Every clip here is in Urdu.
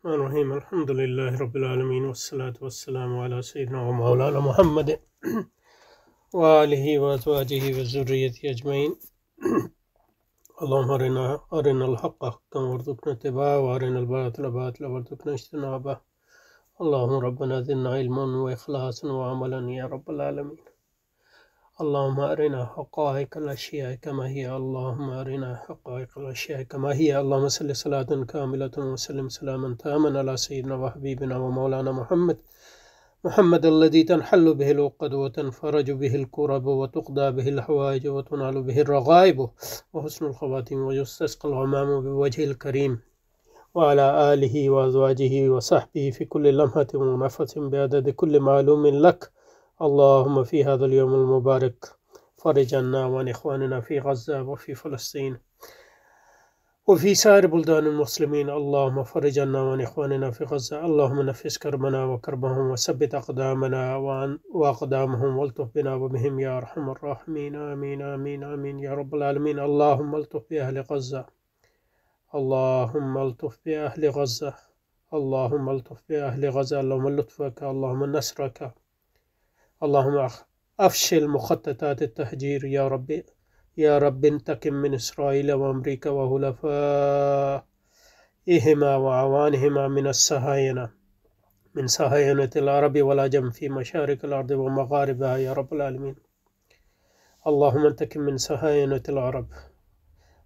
الرحمن الرحیم الحمد للہ رب العالمین والصلاة والسلام علی سیدنا و مولانا محمد وآلہ وازواجہ وذریتہ اجمعین اللہم ارنا الحق حقا وارزقنا اتباعہ وارنا الباطل باطلا وارزقنا اجتنابہ اللہم ربنا زدنا علما واخلاصا وعملا یا رب العالمین اللہم ارنا حقائق الاشیاء کما ہی اللہم ارنا حقائق الاشیاء کما ہی اللہم صلی صلاۃ کاملۃ وسلم سلاما تاما علی سیدنا وحبیبنا ومولانا محمد الذي تنحل به العقد وتنفرج به الكرب وتقضى به الحوائج وتنال به الرغائب وحسن الخواتم ويستسقى الغمام بوجهه الكريم وعلى آله وأزواجه وصحبه في كل لمحة ونفس بعدد كل معلوم لك اللهم في هذا اليوم المبارك فرج عنا وعن إخواننا في غزة وفي فلسطين وفي سائر بلدان المسلمين اللهم فرج عنا وعن إخواننا في غزة اللهم نفس كربنا وكربهم وثبت أقدامنا وأقدامهم والطف بنا وبهم يا أرحم الراحمين آمين آمين آمين يا رب العالمين اللهم الطف بأهل غزة اللهم الطف بأهل غزة اللهم الطف بأهل غزة اللهم لطفك اللهم نصرك اللهم أفشل مخططات التهجير يا رب انتقم من إسرائيل وأمريكا وحلفائهما وعوانهما من الصهاينة من صهاينة العرب والعجم في مشارق الأرض ومغاربها يا رب العالمين اللهم انتقم من صهاينة العرب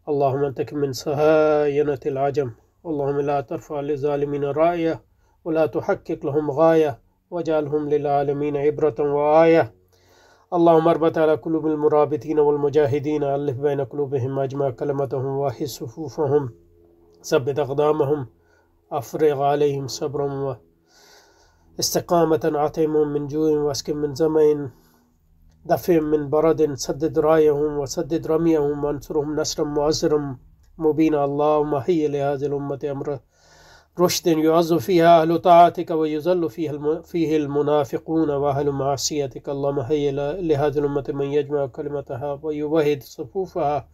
اللهم انتقم من صهاينة العجم اللهم لا ترفع للظالمين راية ولا تحقق لهم غاية واجعلهم للعالمين عبرة وآية اللهم اربط على قلوب المرابطين والمجاهدين ألف بين قلوبهم أجمع كلمتهم واحد صفوفهم ثبت أقدامهم أفرغ عليهم صبرا واستقامة عطيهم من جوع واسكن من ظمأ دفع من برد سدد رايهم وسدد رميهم وانصرهم نصرا مؤزرا مبينا اللهم هيئ لهذه الأمة أمر رشد يعز فيها أهل طاعتك ويذل فيه المنافقون وأهل معصيتك اللهم هيئ لهذه الأمة من يجمع كلمتها ويوحد صفوفها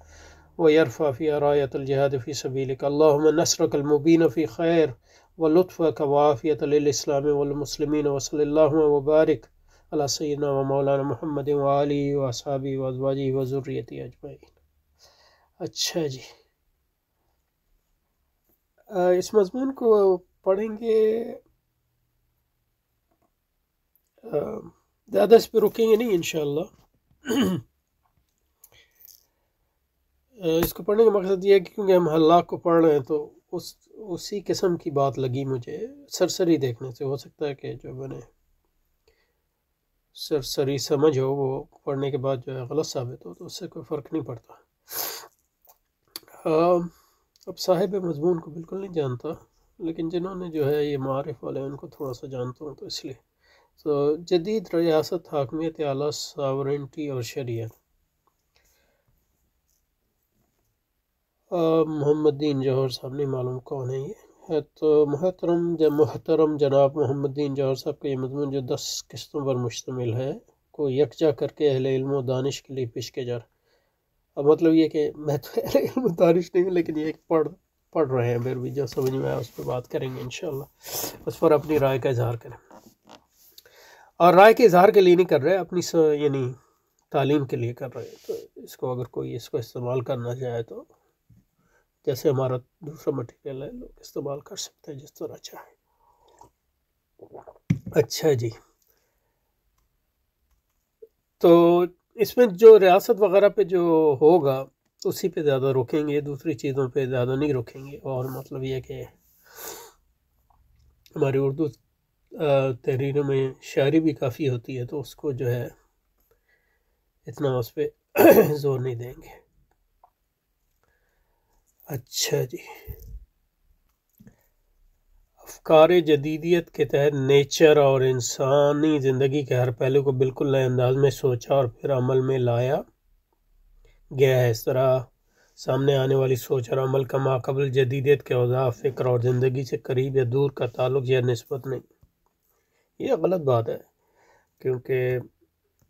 ويرفع فيها راية الجهاد في سبيلك اللهم نصرك المبين في خير ولطفك وعافية للإسلام والمسلمين وصلى الله وبارك على سيدنا ومولانا محمد وآله وأصحابه وأزواجه وذريته أجمعين اچھا جی اس مضمون کو پڑھیں گے زیادہ اس پہ رکیں گے نہیں انشاءاللہ اس کو پڑھنے کا مقصد یہ ہے کہ کیونکہ ہم حلاق کو پڑھ رہے ہیں تو اسی قسم کی بات لگی مجھے سرسری دیکھنے سے ہو سکتا ہے کہ جو میں نے سرسری سمجھ ہو وہ پڑھنے کے بعد جو ہے غلط ثابت ہو تو اس سے کوئی فرق نہیں پڑتا اب صاحب مضمون کو بالکل نہیں جانتا لیکن جنہوں نے جو ہے یہ معارف والے ان کو تھوڑا سا جانتا ہوں تو اس لیے تو جدید ریاست حاکمیت اعلیٰ ساورنٹی اور شریعت محمد دین جوہر صاحب نہیں معلوم کون ہے یہ ہے تو محترم جناب محمد دین جوہر صاحب کا یہ مضمون جو 10 قسطوں پر مشتمل ہے کو یکجا کر کے اہل علم و دانش کے لیے پیش کیا جا رہا ہے اب مطلب یہ کہ میں تو اہل علم و دانش نہیں ہوں لیکن یہ پڑھ رہے ہیں پھر بھی جو سمجھ میں آیا اس پہ بات کریں گے انشاءاللہ اس پر اپنی رائے کا اظہار کریں اور رائے کے اظہار کے لیے نہیں کر رہے اپنی یعنی تعلیم کے لیے کر رہے ہیں تو اس کو اگر کوئی اس کو استعمال کرنا چاہے تو جیسے ہمارا دوسرا مٹیریل ہے لوگ استعمال کر سکتے ہیں جس طرح چاہیں اچھا جی تو اس میں جو ریاست وغیرہ پہ جو ہوگا اسی پہ زیادہ رکیں گے دوسری چیزوں پہ زیادہ نہیں رکیں گے اور مطلب یہ کہ ہماری اردو تحریروں میں شاعری بھی کافی ہوتی ہے تو اس کو جو ہے اتنا اس پہ زور نہیں دیں گے اچھا جی افکار جدیدیت کے تحت نیچر اور انسانی زندگی کے ہر پہلو کو بالکل نئے انداز میں سوچا اور پھر عمل میں لایا گیا ہے اس طرح سامنے آنے والی سوچ اور عمل کا ماقبل جدیدیت کے اوضاع فکر اور زندگی سے قریب یا دور کا تعلق یا نسبت نہیں یہ غلط بات ہے کیونکہ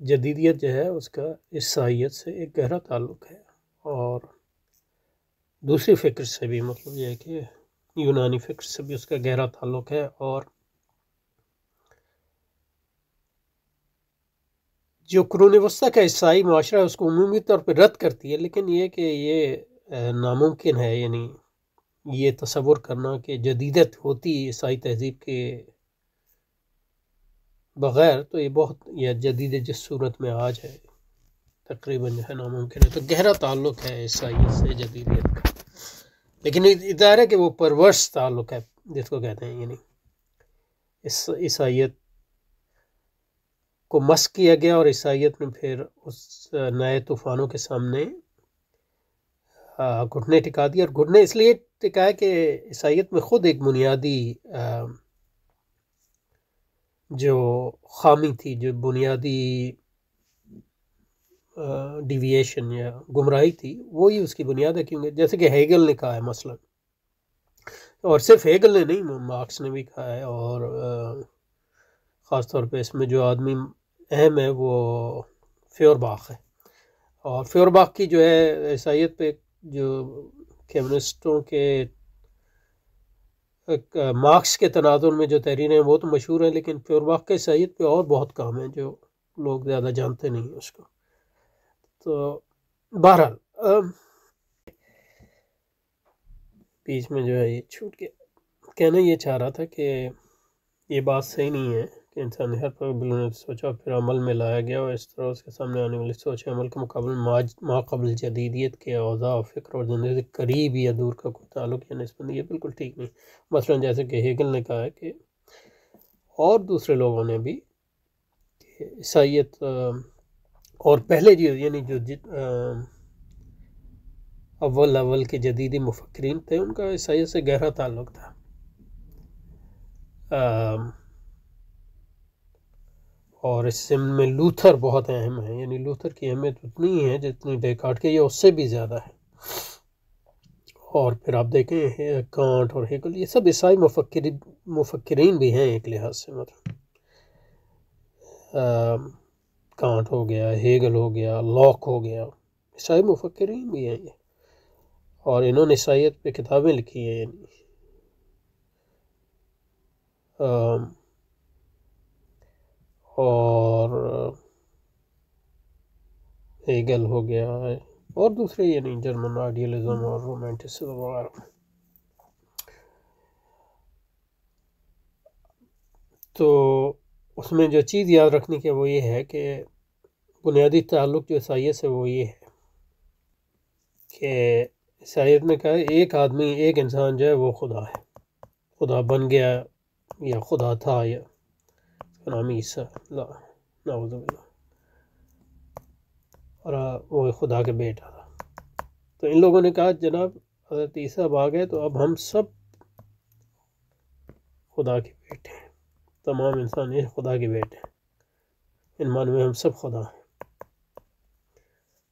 جدیدیت جو ہے اس کا عیسائیت سے ایک گہرا تعلق ہے اور دوسری فکر سے بھی مطلب یہ ہے کہ یونانی فکر سے بھی اس کا گہرا تعلق ہے، اور جو قرون وسطیٰ کا عیسائی معاشرہ ہے اس کو عمومی طور پہ رد کرتی ہے، لیکن یہ کہ یہ ناممکن ہے، یعنی یہ تصور کرنا کہ جدیدت ہوتی ہے عیسائی تہذیب کے بغیر، تو یہ بہت، یا جدید جس صورت میں آج ہے تقریباً جو ہے ناممکن ہے۔ تو گہرا تعلق ہے عیسائیت سے جدیدیت کا، لیکن ادارہ کہ وہ پرورش تعلق ہے جس کو کہتے ہیں، یعنی عیسائیت کو مسخ کیا گیا، اور عیسائیت نے پھر اس نئے طوفانوں کے سامنے گھٹنے ٹکا دیا، اور گھٹنے اس لیے ٹکایا کہ عیسائیت میں خود ایک بنیادی جو خامی تھی، جو بنیادی ڈیویشن یا گمراہی تھی، وہی اس کی بنیاد ہے، کیونکہ جیسے کہ ہیگل نے کہا ہے مثلا، اور صرف ہیگل نے نہیں، مارکس نے بھی کہا ہے، اور خاص طور پہ اس میں جو آدمی اہم ہے وہ فیورباخ ہے، اور فیورباخ کی جو ہے عیسائیت پہ جو کمیونسٹوں کے مارکس کے تناظر میں جو تحریریں ہیں وہ تو مشہور ہیں، لیکن فیورباخ کے عیسائیت پہ اور بہت کام ہیں جو لوگ زیادہ جانتے نہیں ہیں اس کو۔ تو بہرحال بیچ میں جو ہے یہ چھوٹ گیا، کہنا یہ چاہ رہا تھا کہ یہ بات صحیح نہیں ہے کہ انسانی حد پر بلند سوچا پھر عمل میں لایا گیا، اور اس طرح اس کے سامنے آنے والی سوچ عمل کے مقابل ما قبل جدیدیت کے اوضاع و فکر اور زندگی سے قریب یا دور کا کوئی تعلق یا نسبت نہیں، یہ بالکل ٹھیک نہیں۔ مثلا جیسے کہ ہیگل نے کہا ہے کہ، اور دوسرے لوگوں نے بھی، کہ عیسائیت اور پہلے یعنی جو اول کے جدیدی مفکرین تھے ان کا عیسائیت سے گہرا تعلق تھا، اور اس ضمن میں لوتھر بہت اہم ہے، یعنی لوتھر کی اہمیت اتنی ہی ہے جتنی ڈیکارٹ کے، یا اس سے بھی زیادہ ہے۔ اور پھر آپ دیکھیں کانٹ اور ہیگل، یہ سب عیسائی مفکرین بھی ہیں ایک لحاظ سے، مطلب کانٹ ہو گیا، ہیگل ہو گیا، لاک ہو گیا، عیسائی مفکرین بھی ہیں یہ، اور انہوں نے عیسائیت پہ کتابیں لکھی ہیں، یعنی اور ہیگل ہو گیا، اور دوسرے یعنی جرمن آئیڈیلزم اور رومانٹسزم وغیرہ۔ تو اس میں جو چیز یاد رکھنے کی وہ یہ ہے کہ بنیادی تعلق جو عیسائیت سے وہ یہ ہے کہ عیسائیت نے کہا ایک آدمی، ایک انسان جو ہے وہ خدا ہے، خدا بن گیا یا خدا تھا، یا نام عیسیٰ، نعوذ باللہ، اور وہ خدا کے بیٹا تھا۔ تو ان لوگوں نے کہا جناب حضرت عیسیٰ اب آ گئے تو اب ہم سب خدا کے بیٹے ہیں، تمام انسان یہ خدا کے بیٹے ہیں، ان مان میں ہم سب خدا ہیں۔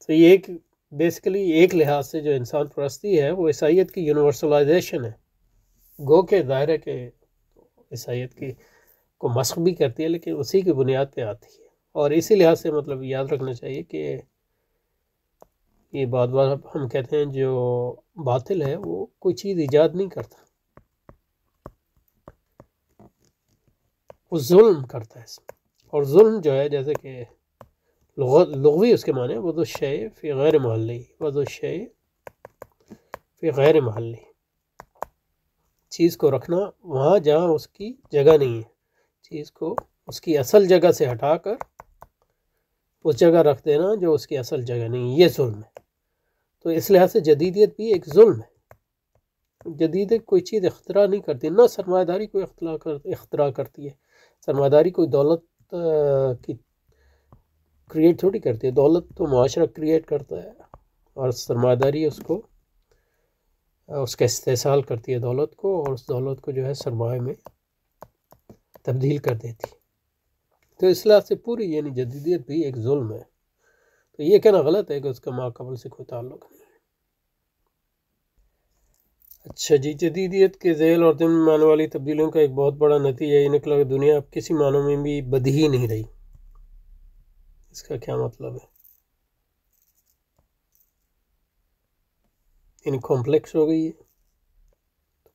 تو یہ ایک بیسیکلی ایک لحاظ سے جو انسان پرستی ہے وہ عیسائیت کی یونیورسلائزیشن ہے، گو کے دائرے کے عیسائیت کی کو مسخ بھی کرتی ہے، لیکن اسی کی بنیاد پہ آتی ہے، اور اسی لحاظ سے مطلب یاد رکھنا چاہیے کہ یہ بات ہم کہتے ہیں جو باطل ہے وہ کوئی چیز ایجاد نہیں کرتا، وہ ظلم کرتا ہے، اور ظلم جو ہے جیسے کہ لغوی اس کے معنی وضع الشیء فی غیر محلی، وضع الشیء فی غیر محلی، چیز کو رکھنا وہاں جہاں اس کی جگہ نہیں ہے، چیز کو اس کی اصل جگہ سے ہٹا کر اس جگہ رکھ دینا جو اس کی اصل جگہ نہیں، یہ ظلم ہے۔ تو اس لحاظ سے جدیدیت بھی ایک ظلم ہے، جدیدیت کوئی چیز اختراع نہیں کرتی، نہ سرمایہ داری کوئی اختراع کرتی ہے، سرمایہ داری کوئی دولت کی کریٹ تھوڑی کرتی ہے، دولت تو معاشرہ کریٹ کرتا ہے، اور سرمایہ داری اس کو اس کا استحصال کرتی ہے دولت کو، اور اس دولت کو جو ہے سرمایہ میں تبدیل کر دیتی ہے۔ تو اس لحاظ سے پوری یعنی جدیدیت بھی ایک ظلم ہے، تو یہ کہنا غلط ہے کہ اس کا ماقبل سے کوئی تعلق نہیں ہے۔ اچھا جی، جدیدیت کے ذیل اور ضمن میں آنے والی تبدیلیوں کا ایک بہت بڑا نتیجہ یہ نکلا کہ دنیا اب کسی معنوں میں بھی بدہی نہیں رہی۔ اس کا کیا مطلب ہے؟ یعنی کمپلیکس ہو گئی ہے،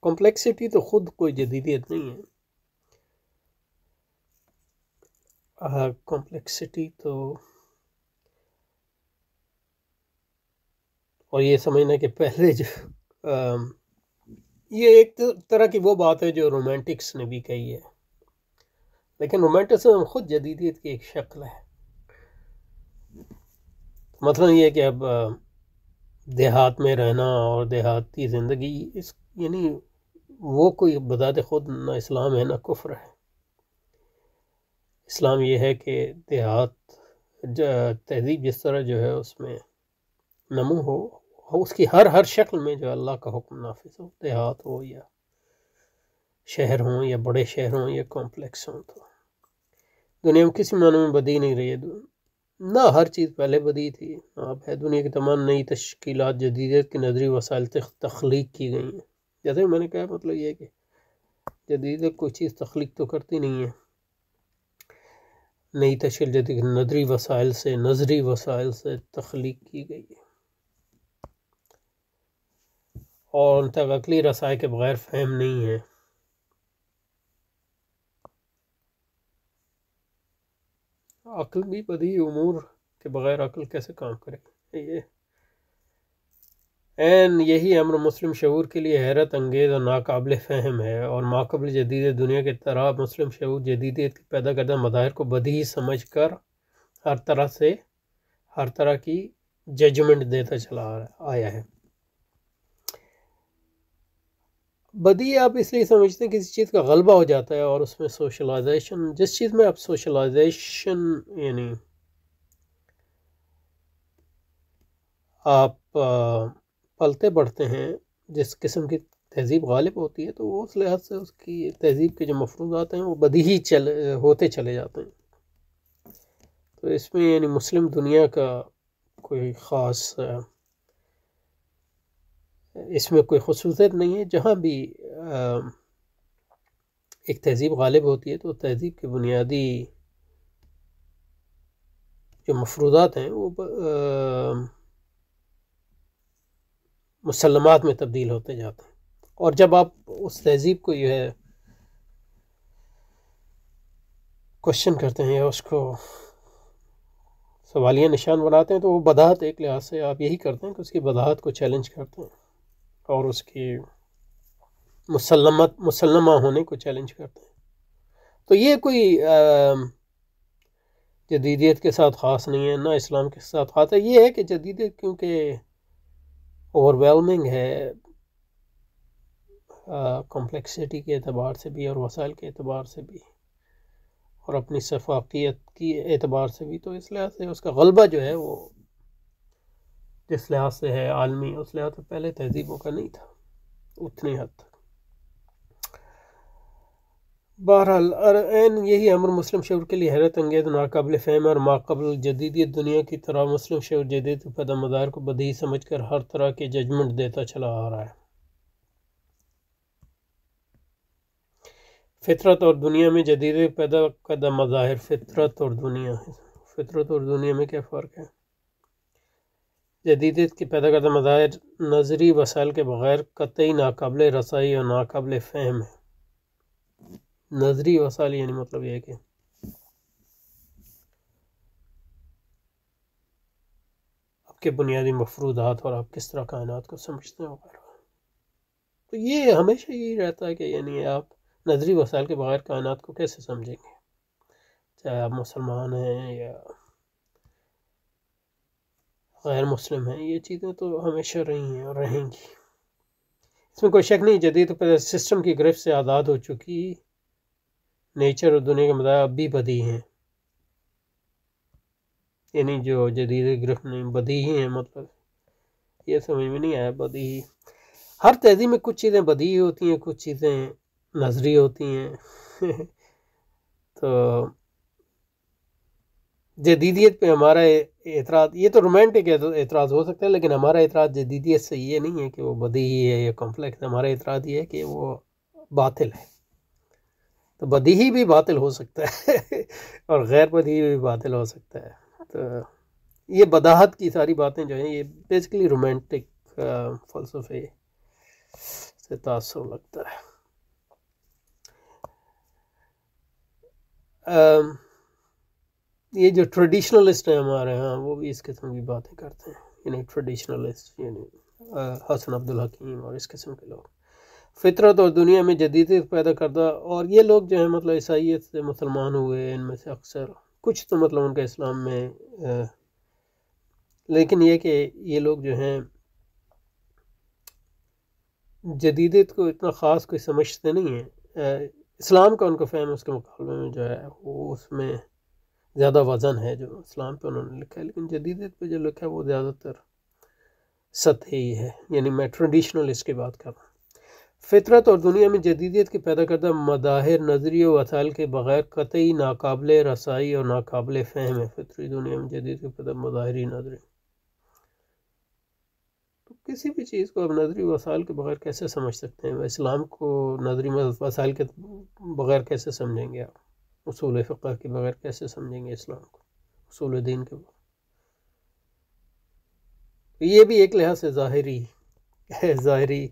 کمپلیکسٹی تو خود کوئی جدیدیت نہیں ہے. کمپلیکسٹی تو اور یہ سمجھنا کہ پہلے جو یہ ایک طرح کی وہ بات ہے جو رومانٹکس نے بھی کہی ہے، لیکن رومانٹسزم خود جدیدیت کی ایک شکل ہے. مثلا یہ کہ اب دیہات میں رہنا اور دیہاتی زندگی یعنی وہ کوئی بذات خود نہ اسلام ہے نہ کفر ہے. اسلام یہ ہے کہ دیہات تہذیب جس طرح جو ہے اس میں نمو ہو اس کی ہر شکل میں جو اللہ کا حکم نافذ ہو، دیہات ہو یا شہر ہوں یا بڑے شہر ہوں یا کمپلیکس ہوں. تو دنیا میں کسی معنی میں بدی نہیں رہی ہے، نہ ہر چیز پہلے بدی تھی اب ہے. دنیا کی تمام نئی تشکیلات جدیدیت کے نظری وسائل تخلیق کی گئی ہیں. جیسے میں نے کہا مطلب یہ ہے کہ جدیدیت کوئی چیز تخلیق تو کرتی نہیں ہے، نئی تشکیل جدید نظری وسائل سے تخلیق کی گئی ہے اور ان تک عقلی رسائی کے بغیر فہم نہیں ہے. عقل بھی بدیہی امور کے بغیر عقل کیسے کام کرے گا؟ یہی امر مسلم شعور کے لیے حیرت انگیز اور ناقابل فہم ہے، اور ماقبل جدید دنیا کے طرح مسلم شعور جدیدیت پیدا کردہ مظاہر کو بدیہی سمجھ کر ہر طرح کی ججمنٹ دیتا چلا آیا ہے. بدیہی آپ اس لیے سمجھتے ہیں کسی چیز کا غلبہ ہو جاتا ہے اور اس میں سوشلائزیشن، جس چیز میں آپ سوشلائزیشن یعنی آپ پلتے بڑھتے ہیں، جس قسم کی تہذیب غالب ہوتی ہے تو وہ اس لحاظ سے اس کی تہذیب کے جو مفروضات ہیں وہ بدیہی ہوتے چلے جاتے ہیں. تو اس میں یعنی مسلم دنیا کا کوئی خاص اس میں کوئی خصوصیت نہیں ہے. جہاں بھی ایک تہذیب غالب ہوتی ہے تو تہذیب کے بنیادی جو مفروضات ہیں وہ مسلمات میں تبدیل ہوتے جاتے ہیں، اور جب آپ اس تہذیب کو جو ہے کوشچن کرتے ہیں یا اس کو سوالیہ نشان بناتے ہیں تو وہ بداہت ایک لحاظ سے آپ یہی کرتے ہیں کہ اس کی بداہت کو چیلنج کرتے ہیں اور اس کی مسلمہ ہونے کو چیلنج کرتے ہیں. تو یہ کوئی جدیدیت کے ساتھ خاص نہیں ہے، نہ اسلام کے ساتھ خاص ہے. یہ ہے کہ جدیدیت کیونکہ اوور ویلمنگ ہے کمپلیکسٹی کے اعتبار سے بھی اور وسائل کے اعتبار سے بھی اور اپنی شفافیت کی اعتبار سے بھی، تو اس لحاظ سے اس کا غلبہ جو ہے وہ جس لحاظ سے ہے عالمی، اس لحاظ سے پہلے تہذیبوں کا نہیں تھا اتنی حد تک. بہرحال یہی امر مسلم شعور کے لیے حیرت انگیز ناقابل فہم اور ماقبل جدیدیت دنیا کی طرح مسلم شعور جدید پیدا مظاہر کو بدیہی سمجھ کر ہر طرح کی ججمنٹ دیتا چلا آ رہا ہے. فطرت اور دنیا میں جدید پیدا کردہ مظاہر. فطرت اور دنیا میں کیا فرق ہے؟ جدیدیت کی پیدا کردہ مظاہر نظری وسائل کے بغیر قطعی ناقابل رسائی اور ناقابل فہم ہے. نظری وسائل یعنی مطلب یہ ہے کہ آپ کے بنیادی مفروضات اور آپ کس طرح کائنات کو سمجھتے ہیں وغیرہ. تو یہ ہمیشہ یہی رہتا ہے کہ یعنی آپ نظری وسائل کے بغیر کائنات کو کیسے سمجھیں گے، چاہے آپ مسلمان ہیں یا غیر مسلم ہیں. یہ چیزیں تو ہمیشہ رہی ہیں اور رہیں گی، اس میں کوئی شک نہیں. جدید سسٹم کی گرفت سے آزاد ہو چکی نیچر اور دنیا کے مظاہر اب بھی بدی ہیں. یعنی جو جدید گرفت نہیں بدی ہی ہیں، مطلب یہ سمجھ میں نہیں آیا. بدی ہر تہذیب میں کچھ چیزیں بدی ہوتی ہیں، کچھ چیزیں نظری ہوتی ہیں. تو جدیدیت پہ ہمارا اعتراض، یہ تو رومانٹک اعتراض ہو سکتا ہے، لیکن ہمارا اعتراض جدیدیت سے یہ نہیں ہے کہ وہ بدیہی ہے یا کمپلیکس. ہمارا اعتراض یہ ہے کہ وہ باطل ہے. تو بدیہی بھی باطل ہو سکتا ہے اور غیر بدیہی بھی باطل ہو سکتا ہے. تو یہ بداہت کی ساری باتیں جو ہیں یہ بیسیکلی رومانٹک فلسفے سے تاثر لگتا ہے۔ یہ جو ٹریڈیشنلسٹ ہیں ہمارے ہاں وہ بھی اس قسم کی باتیں کرتے ہیں، یعنی ٹریڈیشنلسٹ، یعنی حسن عبد الحکیم اور اس قسم کے لوگ، فطرت اور دنیا میں جدیدیت پیدا کردہ، اور یہ لوگ جو ہیں مطلب عیسائیت سے مسلمان ہوئے، ان میں سے اکثر کچھ تو مطلب ان کا اسلام میں، لیکن یہ کہ یہ لوگ جو ہیں جدیدیت کو اتنا خاص کوئی سمجھتے نہیں ہیں۔ اسلام کا ان کا فہم اس کے مقابلے میں جو ہے وہ اس میں زیادہ وزن ہے جو اسلام پہ انہوں نے لکھا ہے، لیکن جدیدیت پہ جو لکھا ہے وہ زیادہ تر سطحی ہے، یعنی میں ٹریڈیشنل اس کی بات کر رہا ہوں۔ فطرت اور دنیا میں جدیدیت کے پیدا کردہ مظاہر نظریے و وسائل کے بغیر قطعی ناقابل رسائی اور ناقابل فہم ہے۔ فطری دنیا میں جدید کے پیدا مظاہری نظری، تو کسی بھی چیز کو آپ نظری وسائل کے بغیر کیسے سمجھ سکتے ہیں؟ اسلام کو نظری وسائل کے بغیر کیسے سمجھیں گے آپ؟ اصول فقہ کے بغیر کیسے سمجھیں گے اسلام کو؟ اصول دین کے بغیر؟ یہ بھی ایک لحاظ سے ظاہری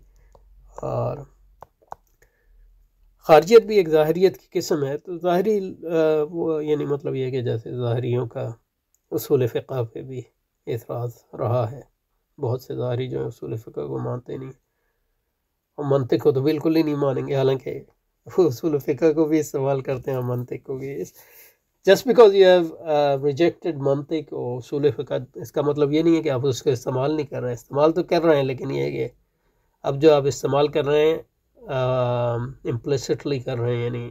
اور خارجیت بھی ایک ظاہریت کی قسم ہے، تو ظاہری وہ یعنی مطلب یہ کہ جیسے ظاہریوں کا اصول فقہ پہ بھی اعتراض رہا ہے، بہت سے ظاہری جو ہیں اصول فقہ کو مانتے نہیں، اور منطق کو تو بالکل ہی نہیں مانیں گے، حالانکہ وہ اصول فقہ کو بھی استعمال کرتے ہیں اور منطق کو بھی۔ Just because you have rejected منطق اور اصول فقہ، اس کا مطلب یہ نہیں ہے کہ آپ اس کو استعمال نہیں کر رہے ہیں، استعمال تو کر رہے ہیں، لیکن یہ ہے کہ اب جو آپ استعمال کر رہے ہیں امپلیسٹلی کر رہے ہیں، یعنی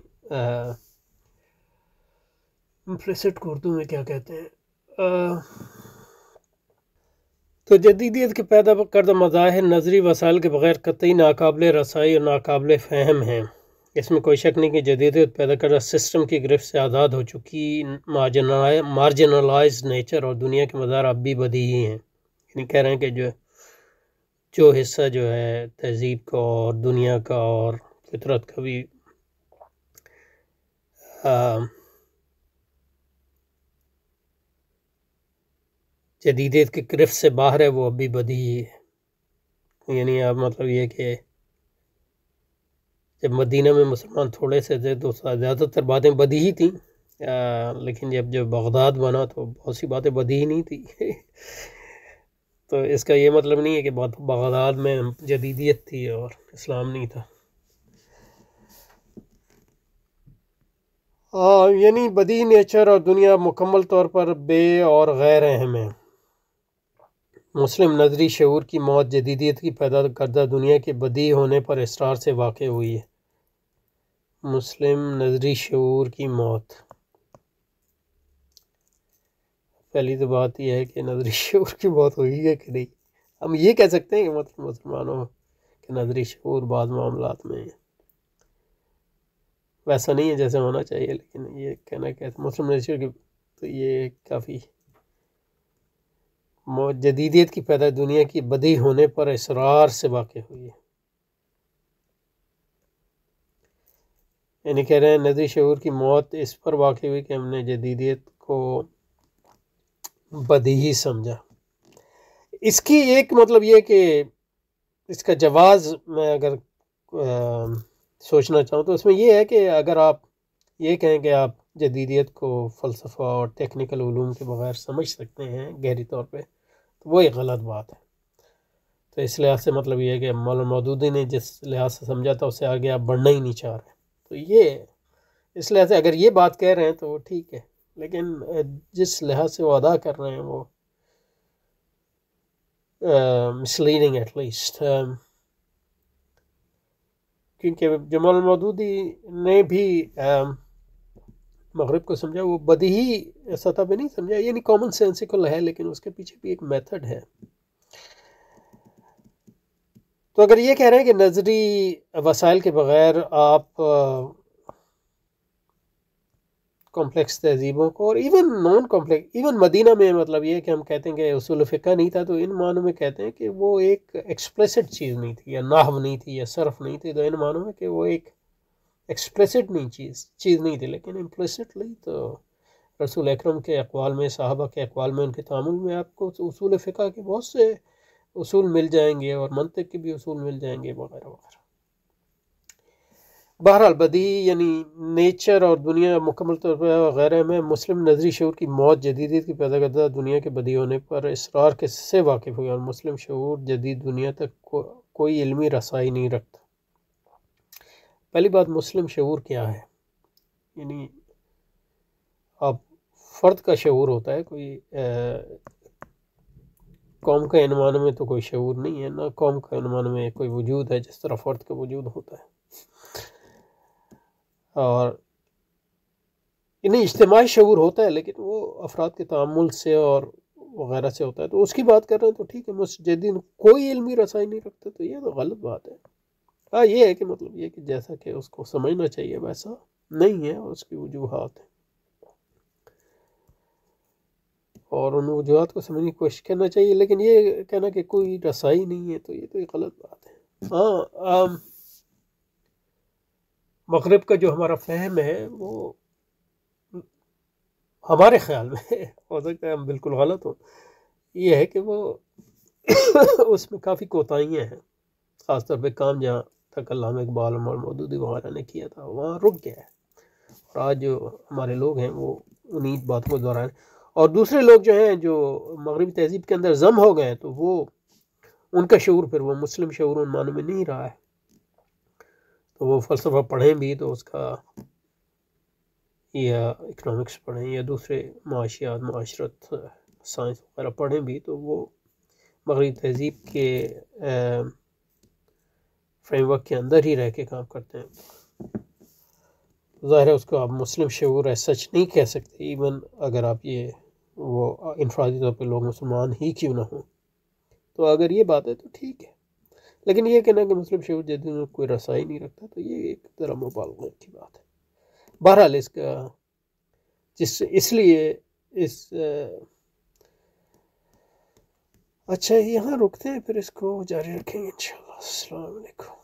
امپلیسٹ کو اردو میں کیا کہتے ہیں؟ تو جدیدیت کے پیدا کردہ مظاہر نظری وسائل کے بغیر قطعی ناقابل رسائی اور ناقابل فہم ہیں۔ اس میں کوئی شک نہیں کہ جدیدیت پیدا کردہ سسٹم کی گرفت سے آزاد ہو چکی مارجنلائز نیچر اور دنیا کے مظاہر اب بھی بدیہی ہیں، یعنی کہہ رہے ہیں کہ جو حصہ جو ہے تہذیب کا اور دنیا کا اور فطرت کا بھی جدیدیت کی گرفت سے باہر ہے، وہ اب بھی بدیہی ہے۔ یعنی اب مطلب یہ کہ جب مدینہ میں مسلمان تھوڑے سے تھے تو زیادہ تر باتیں بدیہی تھیں، لیکن جب بغداد بنا تو بہت سی باتیں بدیہی نہیں تھی۔ تو اس کا یہ مطلب نہیں ہے کہ بغداد میں جدیدیت تھی اور اسلام نہیں تھا۔ یعنی بدیہی نیچر اور دنیا مکمل طور پر بے اور غیر اہم ہے۔ مسلم نظری شعور کی موت جدیدیت کی پیدا کردہ دنیا کے بدیہی ہونے پر اصرار سے واقع ہوئی ہے۔ مسلم نظری شعور کی موت، پہلی تو بات یہ ہے کہ نظری شعور کی موت ہوئی ہے کہ نہیں۔ ہم یہ کہہ سکتے ہیں کہ مطلب مسلمانوں کے نظری شعور بعض معاملات میں ویسا نہیں ہے جیسے ہونا چاہیے، لیکن یہ کہنا کہ مسلم نظری شعور کی، تو یہ کافی جدیدیت کی پیدا دنیا کی بدیہی ہونے پر اصرار سے واقع ہوئی ہے، یعنی کہہ رہے ہیں نظری شعور کی موت اس پر واقع ہوئی کہ ہم نے جدیدیت کو بدیہی سمجھا۔ اس کی ایک مطلب یہ کہ اس کا جواز میں اگر سوچنا چاہوں تو اس میں یہ ہے کہ اگر آپ یہ کہیں کہ آپ جدیدیت کو فلسفہ اور ٹیکنیکل علوم کے بغیر سمجھ سکتے ہیں گہری طور پہ، تو وہ ایک غلط بات ہے۔ تو اس لحاظ سے مطلب یہ ہے کہ مولانا مودودی نے جس لحاظ سے سمجھا تھا اس سے آگے آپ بڑھنا ہی نہیں چاہ رہے، تو یہ اس لحاظ سے اگر یہ بات کہہ رہے ہیں تو وہ ٹھیک ہے، لیکن جس لحاظ سے وہ ادا کر رہے ہیں وہ misleading ایٹ لیسٹ، کیونکہ جو مولانا مودودی نے بھی مغرب کو سمجھا وہ بدیہی سطح پہ نہیں سمجھا، یعنی کامن سینسیکل ہے، لیکن اس کے پیچھے بھی ایک میتھڈ ہے۔ تو اگر یہ کہہ رہے ہیں کہ نظری وسائل کے بغیر آپ کمپلیکس تہذیبوں کو، اور ایون نان کمپلیکس، ایون مدینہ میں مطلب یہ کہ ہم کہتے ہیں کہ اصول فقہ نہیں تھا، تو ان معنوں میں کہتے ہیں کہ وہ ایک ایکسپلیسٹ چیز نہیں تھی، یا نحو نہیں تھی، یا صرف نہیں تھی، تو ان معنوں میں کہ وہ ایک ایکسپلیسٹ نہیں چیز نہیں تھی، لیکن امپلیسٹلی تو رسول اکرم کے اقوال میں، صحابہ کے اقوال میں، ان کے تعامل میں آپ کو اصول فقہ کے بہت سے اصول مل جائیں گے، اور منطق کے بھی اصول مل جائیں گے وغیرہ وغیرہ۔ بہرحال بدی یعنی نیچر اور دنیا مکمل طور پر وغیرہ میں مسلم نظری شعور کی موت جدیدیت کی پیدا کردہ دنیا کے بدی ہونے پر اصرار کے سے واقف ہوئی، اور مسلم شعور جدید دنیا تک کوئی علمی رسائی نہیں رکھتا۔ پہلی بات، مسلم شعور کیا ہے؟ یعنی اب فرد کا شعور ہوتا ہے، کوئی قوم کا عنوان میں تو کوئی شعور نہیں ہے، نہ قوم کا عنوان میں کوئی وجود ہے جس طرح فرد کا وجود ہوتا ہے۔ اور انہیں اجتماعی شعور ہوتا ہے، لیکن وہ افراد کے تعامل سے اور وغیرہ سے ہوتا ہے، تو اس کی بات کر رہے ہیں تو ٹھیک ہے۔ مجددین کوئی علمی رسائی نہیں رکھتے تو یہ تو غلط بات ہے۔ ہاں یہ ہے کہ مطلب یہ کہ جیسا کہ اس کو سمجھنا چاہیے ویسا نہیں ہے، اس کی وجوہات ہیں، اور ان وجوہات کو سمجھنے کی کوشش کرنا چاہیے، لیکن یہ کہنا کہ کوئی رسائی نہیں ہے تو یہ تو ایک غلط بات ہے۔ ہاں مغرب کا جو ہمارا فہم ہے وہ ہمارے خیال میں ہو سکتا ہے ہم بالکل غلط ہوں، یہ ہے کہ وہ اس میں کافی کوتاہیاں ہیں، خاص طور پہ کام جہاں تک علامہ اقبال، عمر مودودی وغیرہ نے کیا تھا وہاں رک گیا ہے، اور آج جو ہمارے لوگ ہیں وہ انہی باتوں کو دہرائیں، اور دوسرے لوگ جو ہیں جو مغربی تہذیب کے اندر ضم ہو گئے ہیں تو وہ ان کا شعور پھر وہ مسلم شعور ان معنوں میں نہیں رہا ہے، تو وہ فلسفہ پڑھیں بھی تو اس کا یا اکنامکس پڑھیں یا دوسرے معاشیات، معاشرت، سائنس وغیرہ پڑھیں بھی تو وہ مغربی تہذیب کے فریم ورک کے اندر ہی رہ کے کام کرتے ہیں۔ ظاہر ہے اس کو آپ مسلم شعور ہے سچ نہیں کہہ سکتے، ایون اگر آپ یہ وہ انفرادی طور پہ لوگ مسلمان ہی کیوں نہ ہوں، تو اگر یہ بات ہے تو ٹھیک ہے، لیکن یہ کہنا کہ مسلم شعور جدید میں کوئی رسائی نہیں رکھتا تو یہ ایک طرح مبالغہ کی بات ہے۔ بہرحال اس کا اس لیے اچھا یہاں رکتے ہیں، پھر اس کو جاری رکھیں گے انشاءاللہ۔ السلام علیکم۔